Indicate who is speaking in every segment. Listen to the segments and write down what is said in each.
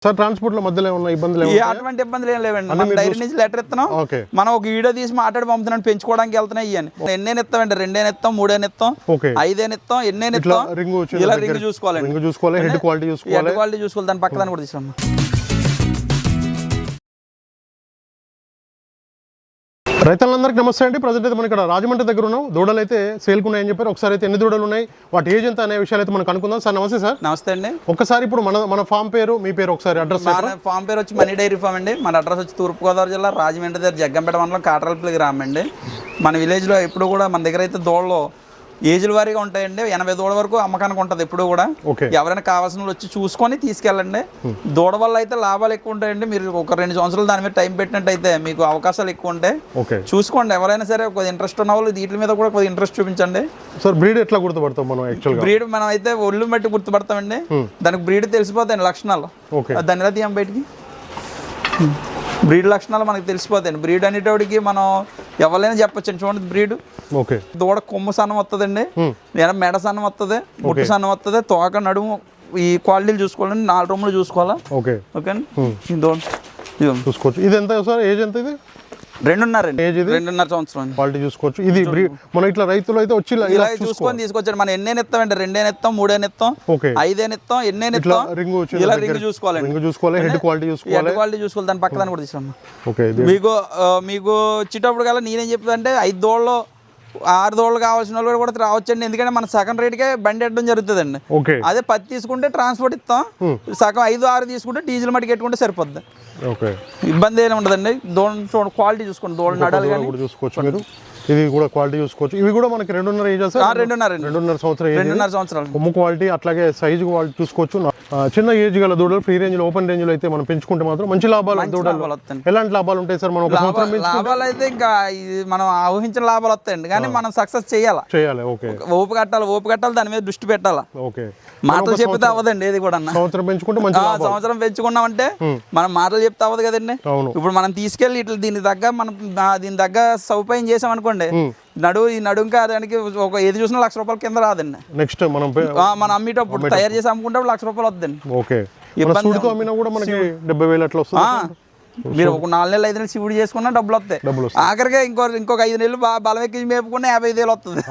Speaker 1: Sir transport లో మధ్యలో ఉన్న ఇబ్బందులు
Speaker 2: అటువంటి ఇబ్బందులు ఏం లేవండి. మనం డైరీ నుంచి లెటర్ ఇస్తున్నాం, మనం ఒక వీడియో తీసి మాట్లాడి పంపుతున్నాం, పెంచుకోవడానికి వెళ్తున్నాయి. ఇవన్నీ ఎన్నేని ఇస్తామండి, 2 ఇస్తాం, 3 ఇస్తాం, 5 ఇస్తాం, ఎన్నేని ఇస్తాం, ఇలా రింగ్ చూసుకోవాలి,
Speaker 1: హెడ్ క్వాలిటీ
Speaker 2: చూసుకోవాలి, దాని పక్కదాన్ని కూడా తీసుకున్నాం.
Speaker 1: రైతులందరికీ నమస్తే అండి. ప్రజెంట్ అయితే మనం ఇక్కడ రాజమండ్రి దగ్గర ఉన్నాం. దూడలు అయితే సేల్కు ఉన్నాయని చెప్పారు. ఒకసారి అయితే ఎన్ని దూడలు ఉన్నాయి, వాటి ఏజ్ ఎంత అనే విషయాలు అయితే మనం కనుక్కుందాం. సార్ నమస్తే. సార్
Speaker 2: నమస్తే అండి.
Speaker 1: ఒకసారి ఇప్పుడు మన ఫామ్ పేరు, మీ పేరు ఒకసారి అడ్రస్.
Speaker 2: ఫామ్ పేరు వచ్చి మనీ డైరీ ఫామ్ అండి. మన అడ్రస్ వచ్చి తూర్పుగోదావరి జిల్లా రాజమండ్రి దగ్గర జగ్గంపేట మండలం కాట్రల్పల్లి గ్రామం అండి. మన విలేజ్లో ఎప్పుడు కూడా మన దగ్గర అయితే దూడలు ఏజ్ల వారీగా ఉంటాయండి. 80 దూడ వరకు అమ్మకానికి ఉంటుంది ఎప్పుడు కూడా. ఎవరైనా కావాల్సిన వచ్చి చూసుకొని తీసుకెళ్ళండి. దూడ వల్ల అయితే లాభాలు ఎక్కువ ఉంటాయండి. మీరు ఒక 2 సంవత్సరాలు దాని మీద టైం పెట్టినట్టయితే మీకు అవకాశాలు ఎక్కువ ఉంటాయి. చూసుకోండి. ఎవరైనా సరే కొద్దిగా ఇంట్రెస్ట్ ఉన్న వాళ్ళు వీటి మీద కూడా కొద్దిగా ఇంట్రెస్ట్ చూపించండి.
Speaker 1: సార్ బ్రీడ్ ఎట్లా గుర్తుపడతాం మనం? యాక్చువల్గా
Speaker 2: బ్రీడ్ మనం అయితే ఒళ్ళు బట్టి గుర్తుపడతామండి. దానికి బ్రీడ్ తెలిసిపోతాయండి లక్షణాలు. దాని ఎలా తీయం బయటికి బ్రీడ్ లక్షణాలు మనకి తెలిసిపోతాయండి. బ్రీడ్ అనేటోడికి మనం ఎవరైనా చెప్పచ్చండి. చూడండి బ్రీడ్. దూడ కొమ్ము సన్నం వస్తుందండి, మెడ సన్నం వస్తుంది, ముట్టు సన్నం వస్తుంది, తోక నడుము ఈ క్వాలిటీలు చూసుకోవాలండి. 4 రూములు చూసుకోవాలా. ఓకే
Speaker 1: చూసుకోవచ్చు. ఇది ఎంత సార్ ఏజ్ ఎంత? ఇది
Speaker 2: 2.5 సంవత్సరం
Speaker 1: క్వాలిటీ చూసుకోవచ్చు. ఇది మనం ఇట్లా రైతులు అయితే వచ్చి
Speaker 2: ఇలా చూసుకొని తీసుకొచ్చారు. మనం ఎన్నేని ఇస్తామండి, 2 ఇస్తాం, 3 ఇస్తాం, 5 ఇస్తాం, ఎన్నేని ఇస్తాం, ఇలా రింగ్ చూసుకోవాలి,
Speaker 1: హెడ్ క్వాలిటీ
Speaker 2: చూసుకోవాలి, దాని పక్కదాన్ని కూడా తీసుకున్నాం. మీకు వచ్చేటప్పుడు కల్లా నేనేం చెప్తానంటే 5 దోళ్ళు 6 దోళ్ళు కావాల్సిన వాళ్ళు కూడా రావచ్చండి. ఎందుకంటే మన సగం రేటుకే బండి ఎట్టడం జరుగుతుందండి. అదే 10 తీసుకుంటే ట్రాన్స్పోర్ట్ ఇస్తాం, సగం 5, 6 తీసుకుంటే డీజిల్ మట్టి పెట్టుకుంటే సరిపోద్ది. ఇబ్బంది ఏమి ఉండదండి. దూడ క్వాలిటీ చూసుకోండి, దూడ నడాలి కానీ
Speaker 1: చూసుకోవచ్చు మీరు. ఇది కూడా క్వాలిటీ చూసుకోవచ్చు. ఇవి కూడా మనకి 2.5 ఏజ్, 2.5 సంవత్సరాలు కొమ్ము క్వాలిటీ, అట్లాగే సైజు క్వాలిటీ చూసుకోవచ్చు. చిన్న ఏజ్ గల దూడలు ఫ్రీ రేంజ్ లో, ఓపెన్ రేంజ్ లో అయితే మనం పెంచుకుంటే మాత్రం మంచి లాభాలు. దూడలు ఎలాంటి లాభాలు ఉంటాయి సార్? మనం
Speaker 2: లాభాలు అయితే ఇంకా మనం ఊహించిన లాభాలు వస్తాయండి, కానీ మనం సక్సెస్ చేయాలి. ఓపు కట్టాలి, దాని మీద దృష్టి పెట్టాలి. మాటలు చెప్తే అవ్వదండి. ఏది కూడా
Speaker 1: సంవత్సరం పెంచుకుంటే
Speaker 2: సంవత్సరం పెంచుకున్నామంటే మనం మాటలు చెప్తే అవ్వదు కదండి. ఇప్పుడు మనం తీసుకెళ్ళి ఇట్లా దీని దగ్గర సౌపాయం చేసాం అనుకోండి, ఈ నడుంకా దానికి ఒక ఏది చూసినా ₹1,00,000 కింద రాదండి.
Speaker 1: నెక్స్ట్
Speaker 2: మనం అమ్మేటప్పుడు తయారు చేసి అమ్ముకుంటే ₹1,00,000 వద్దండి. మీరు ఒక 4 నెలలు 5 నెలలు శివుడు చేసుకున్నా డబ్బులు వస్తాయి. ఆఖరిగా ఇంకొక 5 నెలలు బలం ఎక్కి మేపుకున్నా 55,000 వస్తుంది.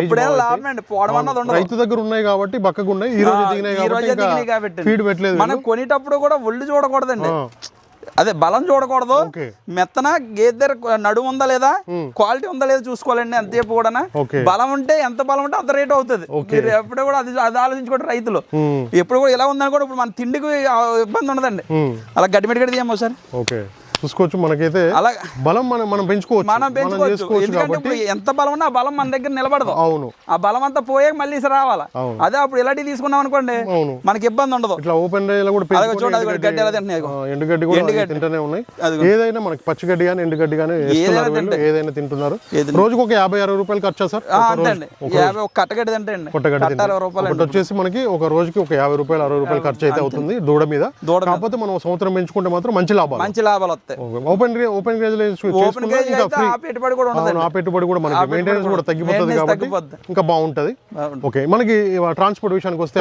Speaker 2: ఎప్పుడైనా లాభం అండి. పోవడం అన్నది ఉండదు.
Speaker 1: రైతు దగ్గర ఉన్నాయి కాబట్టి బక్కగా ఉన్నాయి, ఈ రోజు దిగినాయి కాబట్టి
Speaker 2: మనం కొనేటప్పుడు కూడా ఒళ్ళు చూడకూడదండి. అదే బలం చూడకూడదు. మెత్తన గేదె నడుము ఉందా లేదా, క్వాలిటీ ఉందా లేదా చూసుకోవాలండి. అంతేపు కూడా బలం ఉంటే ఎంత బలం ఉంటే అంత రేట్ అవుతుంది. మీరు ఎప్పుడు కూడా అది ఆలోచించుకోండి రైతులు. ఎప్పుడు కూడా ఇలా ఉందని కూడా ఇప్పుడు మన తిండికి ఇబ్బంది ఉండదండి. అలా గడ్డిమెడి గడి తీయమ్మా సార్
Speaker 1: చూసుకోవచ్చు. మనకైతే అలా బలం మనం పెంచుకోవచ్చు.
Speaker 2: ఎందుకంటే ఎంత బలం ఉన్నా ఆ బలం మన దగ్గర నిలబడదు. ఆ బలం అంతా పోయే మళ్ళీ రావాలా. అదే అప్పుడు ఇలాంటి తీసుకున్నాం అనుకోండి, మనకి ఇబ్బంది ఉండదు.
Speaker 1: ఇట్లా ఓపెన్ తింటూనే ఉన్నాయి. ఏదైనా మనకి పచ్చిగడ్డి కానీ ఎండుగడ్డి కానీ ఏదైనా తింటున్నారు. రోజుకు ఒక 50-60 రూపాయలు ఖర్చు సార్.
Speaker 2: కట్టగడ్డి అంటే
Speaker 1: కొట్టగడ్డి వచ్చేసి మనకి ఒక రోజుకి ఒక 50 రూపాయలు 60 రూపాయలు ఖర్చు అయితే అవుతుంది దూడ మీద. కాకపోతే మనం సంవత్సరం పెంచుకుంటే మాత్రం మంచి లాభాలు వస్తాయి. ఓపెన్
Speaker 2: పెట్టుబడి
Speaker 1: కూడా మనకి మెయింటెనెన్స్ కూడా తగ్గిపోతుంది కాబట్టి ఇంకా బాగుంటది. ఓకే, మనకి ట్రాన్స్పోర్ట్ విషయానికి వస్తే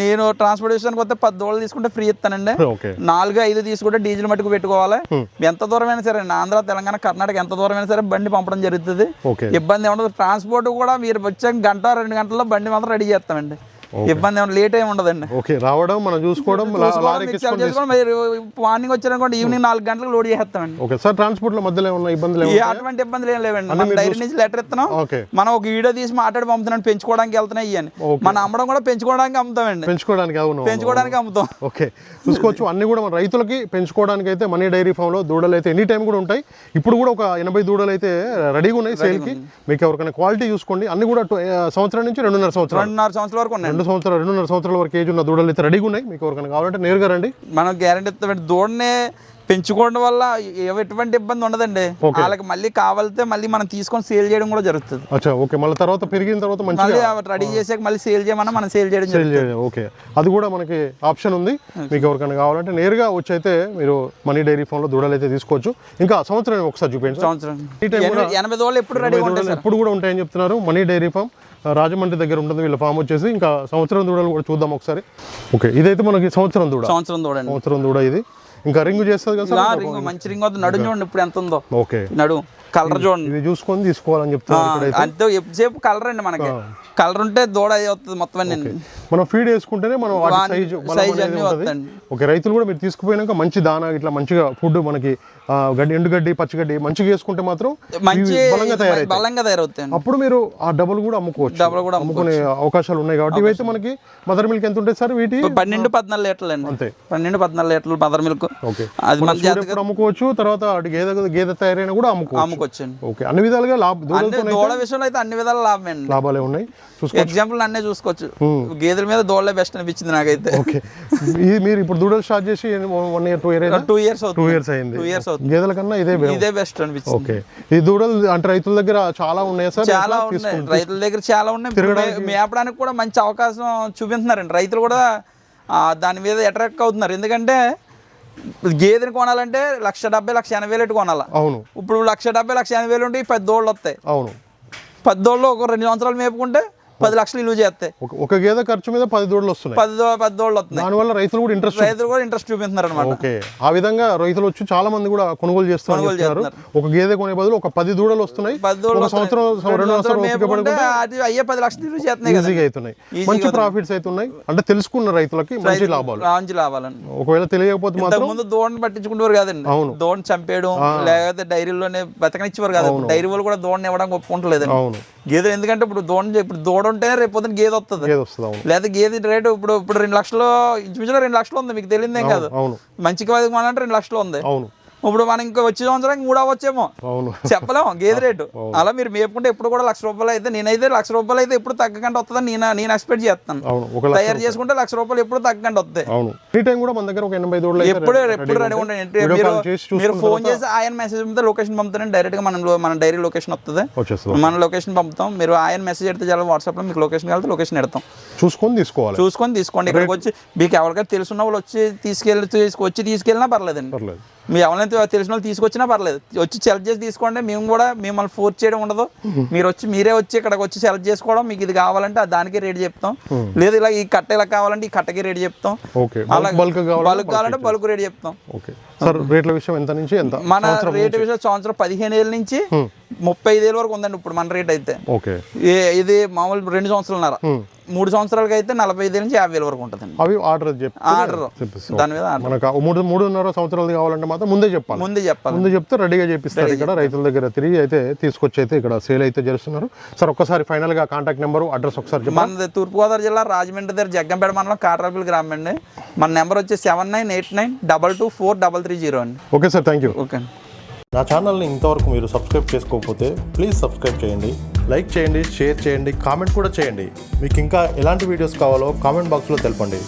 Speaker 2: నేను ట్రాన్స్పోర్ట్ విషయానికి వస్తే 10 దూడలు తీసుకుంటే ఫ్రీ ఇస్తానండి. 4-5 తీసుకుంటే డీజిల్ మట్టుకు పెట్టుకోవాలి. ఎంత దూరమైనా సరే, ఆంధ్ర, తెలంగాణ, కర్ణాటక ఎంత దూరమైనా సరే బండి పంపడం జరుగుతుంది. ఇబ్బంది ఏముండదు. ట్రాన్స్పోర్ట్ కూడా మీరు వచ్చాక 1-2 గంటల్లో బండి మాత్రం రెడీ చేస్తామండి. ఇబ్బంది ఏమన్నా లేట్ ఏమి ఉండదండి.
Speaker 1: రావడం మనం చూసుకోవడం,
Speaker 2: మార్నింగ్ వచ్చారనుకోండి ఈవినింగ్ 4 గంటలకు లోడ్ చేస్తామండి.
Speaker 1: సార్ ట్రాన్స్పోర్ట్ లో మధ్యలో ఉన్న ఇబ్బందులు
Speaker 2: అటువంటి ఇబ్బందులు ఏం లేవండి. మనం డైరీ నుంచి లెటర్ ఇస్తున్నాం, మనం ఒక వీడియో తీసి మాట్లాడి పంపుతున్నాం, పెంచుకోవడానికి వెళ్తున్నాయి. ఇవన్నీ మనం అమ్మడం కూడా పెంచుకోవడానికి అమ్ముతామండి. పెంచుకోవడానికి అమ్ముతాం.
Speaker 1: ఓకే, చూసుకోవచ్చు. అన్ని కూడా మన రైతులకి పెంచుకోవడానికి అయితే మనీ డైరీ ఫామ్ లో దూడలు అయితే ఎనీ టైం కూడా ఉంటాయి. ఇప్పుడు కూడా ఒక 80 దూడలు అయితే రెడీగా ఉన్నాయి సేల్ కి. మీకు ఎవరికైనా క్వాలిటీ చూసుకోండి. అన్ని కూడా సంవత్సరం నుంచి 2.5 సంవత్సరాల వరకు ఉన్నాయి. 2.5 సంవత్సరాల వరకు ఏజ్ ఉన్న దూడలు అయితే రెడీగా ఉన్నాయి. మీకు ఎవరికైనా కావాలంటే నేరుగా రండి,
Speaker 2: మనం గ్యారెంటీ ఇస్తామండి. దూడనే పెంచుకోవడం వల్ల ఎటువంటి ఇబ్బంది ఉండదండి. వాళ్ళకి మళ్ళీ కావాలితే మళ్ళీ మనం తీసుకొని సేల్ చేయడం కూడా జరుగుతుంది.
Speaker 1: మళ్ళీ తర్వాత పెరిగిన తర్వాత
Speaker 2: రెడీ చేసాక మళ్ళీ సేల్ చేయమన్నా మనం సేల్ చేయడం.
Speaker 1: ఓకే, అది కూడా మనకి ఆప్షన్ ఉంది. మీకు ఎవరికైనా కావాలంటే నేరుగా వచ్చి అయితే మీరు మనీ డైరీ ఫామ్ లో దూడలు అయితే తీసుకోవచ్చు. ఇంకా సంవత్సరం ఒకసారి చూపించండి.
Speaker 2: 80 దూడలు ఎప్పుడు రెడీ
Speaker 1: ఎప్పుడు కూడా ఉంటాయని చెప్తున్నారు. మనీ డైరీ ఫామ్ రాజమండ్రి దగ్గర ఉంటుంది వీళ్ళ ఫామ్ వచ్చేసి. ఇంకా సంవత్సరం దూడలు కూడా చూద్దాం ఒకసారి. ఓకే, ఇదైతే మనకి సంవత్సరం దూడ. సంవత్సరం దూడ ఇది. ఇంకా రింగ్ చేస్తుంది కదా సార్?
Speaker 2: రింగ్ మంచి రింగ్ అవుతుంది. నడుము చూడండి ఇప్పుడు ఎంత ఉందో.
Speaker 1: ఓకే,
Speaker 2: నడుము కలర్ చూడండి.
Speaker 1: ఇది చూసుకొని తీసుకోవాలని చెప్తాను.
Speaker 2: అంతే ఎప్పుడుసేపు కలర్ అండి మనకి. కలర్ ఉంటే దూడ అవుతుంది మొత్తం అన్ని.
Speaker 1: మనం ఫీడ్ వేసుకుంటేనే మనం సైజ్ అన్ని వస్తాయండి. ఓకే, రైతులు కూడా మీరు తీసుకుపోయినాక మంచి దానా ఇట్లా మంచిగా ఫుడ్ మనకి గడ్డి, ఎండుగడ్డి, పచ్చిగడ్డి మంచిగా వేసుకుంటే మాత్రం
Speaker 2: మంచి బలంగా తయారవుతాయి.
Speaker 1: అప్పుడు మీరు ఆ డబుల్ కూడా అమ్ముకోవచ్చు. అమ్ముకునే అవకాశాలు ఉన్నాయి కాబట్టి ఇవైతే మనకి మదర్ మిల్క్ ఎంత ఉంటుంది సార్? వీటి
Speaker 2: 12-14 లీటర్లు అండి. అంతే, 12-14 లీటర్లు మదర్ మిల్క్.
Speaker 1: ఓకే, అది మన జాతికి అమ్ముకోవచ్చు. తర్వాత గేదె తయారైన కూడా అమ్ముకోవచ్చు. ఓకే, అన్ని విధాలుగా
Speaker 2: దూడ విషయంలో అయితే అన్ని విధాల
Speaker 1: లాభాలే ఉన్నాయి.
Speaker 2: ఎగ్జాంపుల్ అన్నీ చూసుకోవచ్చు. గేదెల మీద దూడలే బెస్ట్ అనిపించింది నాకైతే.
Speaker 1: ఓకే, మీరు ఇప్పుడు దూడలు స్టార్ట్ చేసి 1 year 2 years అయింది. గేదెల కన్నా ఇదే బెస్ట్ అనిపించింది. ఓకే, ఈ దూడలు అంటే రైతుల దగ్గర చాలా ఉన్నాయి సార్?
Speaker 2: చాలా ఉన్నాయి, రైతుల దగ్గర చాలా ఉన్నాయి. మేపడానికి కూడా మంచి అవకాశం చూపిస్తున్నారండి రైతులు కూడా. దాని మీద అట్రాక్ట్ అవుతున్నారు. ఎందుకంటే గేదెని కొనాలంటే 1,70,000-1,80,000 కొనాలి.
Speaker 1: అవును,
Speaker 2: ఇప్పుడు 1,70,000-1,80,000 ఉంటే 10 దూడలు వస్తాయి.
Speaker 1: అవును,
Speaker 2: 10 దూడలు ఒక 2 సంవత్సరాలు మేపుకుంటే 10 లక్షలు విలువ చేస్తాయి.
Speaker 1: ఒక గేదె ఖర్చు మీద 10 దూడలు వస్తున్నాయి.
Speaker 2: 10 దూడలు వస్తున్నాయి.
Speaker 1: దానివల్ల రైతులు కూడా ఇంట్రెస్ట్ చూపిస్తున్నారు
Speaker 2: అనమాట.
Speaker 1: ఓకే, ఆ విధంగా రైతులు వచ్చి చాలా మంది కూడా కొనుగోలు చేస్తున్నారు. ఒక గేదె కొనే బదులు ఒక 10 దూడలు వస్తున్నాయి. 2 సంవత్సరాలు
Speaker 2: అయ్యే 10 లక్షలు విలువ చేస్తున్నాయి.
Speaker 1: ఈజీగా అవుతున్నాయి. మంచి ప్రాఫిట్స్ అవుతున్నాయి. అంటే తెలుసుకున్న రైతులకి మంచి లాభాలు. ఒకవేళ తెలియకపోతే మాత్రం
Speaker 2: ముందు దూడని పట్టించుకుంటారు కదండి. అవును, దూడని చంపేయడం లేకపోతే డైరీలోనే బతకనిచ్చేవారు కదా. డైరీ వాళ్ళు కూడా దూడని ఇవ్వడానికి ఒప్పుకుంటలేదు. అవును, గేదె ఎందుకంటే ఇప్పుడు దూడ ఉంటే రేపు పొద్దున గేదె వస్తుంది. లేదా గేదె రేటు ఇప్పుడు 2 లక్షలు, ఇంచుమించులో 2 లక్షలు ఉంది. మీకు తెలియదేం కాదు. మంచిగా 2 లక్షలు ఉంది. ఇప్పుడు మనం ఇంకా వచ్చే సంవత్సరానికి 3 అవ్వచ్చేమో, చెప్పలేము గేదె రేటు. అలా మీరు మేపుకుంటే ఎప్పుడు కూడా 1,00,000 రూపాయలు అయితే, నేనైతే 1,00,000 రూపాయలు అయితే ఎప్పుడు తగ్గకుండా వస్తుందని నేను ఎక్స్పెక్ట్ చేస్తాను. తయారు చేసుకుంటే 1,00,000 రూపాయలు ఎప్పుడు తగ్గకుండా వస్తాయి. ఎప్పుడు రెడీ ఉండండి. మీరు ఫోన్ చేసి ఆయన మెసేజ్ పంపితే లొకేషన్ పంపుతారండి. డైరెక్ట్ గా మన డైరీ లొకేషన్ వస్తుంది. మన లొకేషన్ పంపుతాం. మీరు ఆయన మెసేజ్ పెడితే చాలా వాట్సాప్ లో మీకు లొకేషన్ వెళ్తే లొకేషన్ పెడతాం. చూసుకొని తీసుకోండి. ఇక్కడికి వచ్చి మీకు ఎవరికైనా తెలుసున్న వాళ్ళు వచ్చి తీసుకెళ్ళినా పర్లేదండి. మీ ఎవరైనా తెలిసిన వాళ్ళు తీసుకొచ్చినా పర్లేదు. వచ్చి సెలెక్ట్ చేసి తీసుకోండి. మేము కూడా మిమ్మల్ని ఫోర్స్ చేయడం ఉండదు. మీరే వచ్చి ఇక్కడికి వచ్చి సెలెక్ట్ చేసుకోవడం. మీకు ఇది కావాలంటే దానికి రేట్ చెప్తాం. లేదు ఇలా ఈ కట్ట ఇలా కావాలంటే ఈ కట్టకి రేట్ చెప్తాం. బల్క్ కావాలంటే బల్క్ రేట్ చెప్తాం. మన రేట్ విషయం సంవత్సరం 15 ఏళ్ళ నుంచి 35 ఏళ్ళ వరకు ఉందండి ఇప్పుడు మన రేట్ అయితే. ఇది మామూలు 2 సంవత్సరాలున్నర. 3 సంవత్సరాలకి అయితే 45 నుంచి 50 వరకు ఉంటుంది.
Speaker 1: అవి ఆర్డర్
Speaker 2: దాని మీద
Speaker 1: మనకు 3.5 సంవత్సరాలు కావాలంటే మాత్రం ముందే చెప్తే రెడీగా చేపిస్తారు. ఇక్కడ రైతుల దగ్గర తిరిగి అయితే తీసుకొచ్చి అయితే ఇక్కడ సేల్ అయితే చేస్తున్నారు. సార్ ఒక్కసారి ఫైనల్ గా కాంటాక్ట్ నెంబర్, అడ్రస్ ఒకసారి చెప్పండి.
Speaker 2: మన తూర్పుగోదావరి జిల్లా రాజమండ్రి దగ్గర జగ్గంపేట మండలం కాట్రాపల్లి గ్రామం అండి. మన నెంబర్ వచ్చి 7989224330 అండి.
Speaker 1: Okay sir, thank you.
Speaker 2: Okay,
Speaker 1: నా ఛానల్ని ఇంతవరకు మీరు సబ్స్క్రైబ్ చేసుకోకపోతే ప్లీజ్ సబ్స్క్రైబ్ చేయండి, లైక్ చేయండి, షేర్ చేయండి, కామెంట్ కూడా చేయండి. మీకు ఇంకా ఎలాంటి వీడియోస్ కావాలో కామెంట్ బాక్స్లో తెలపండి.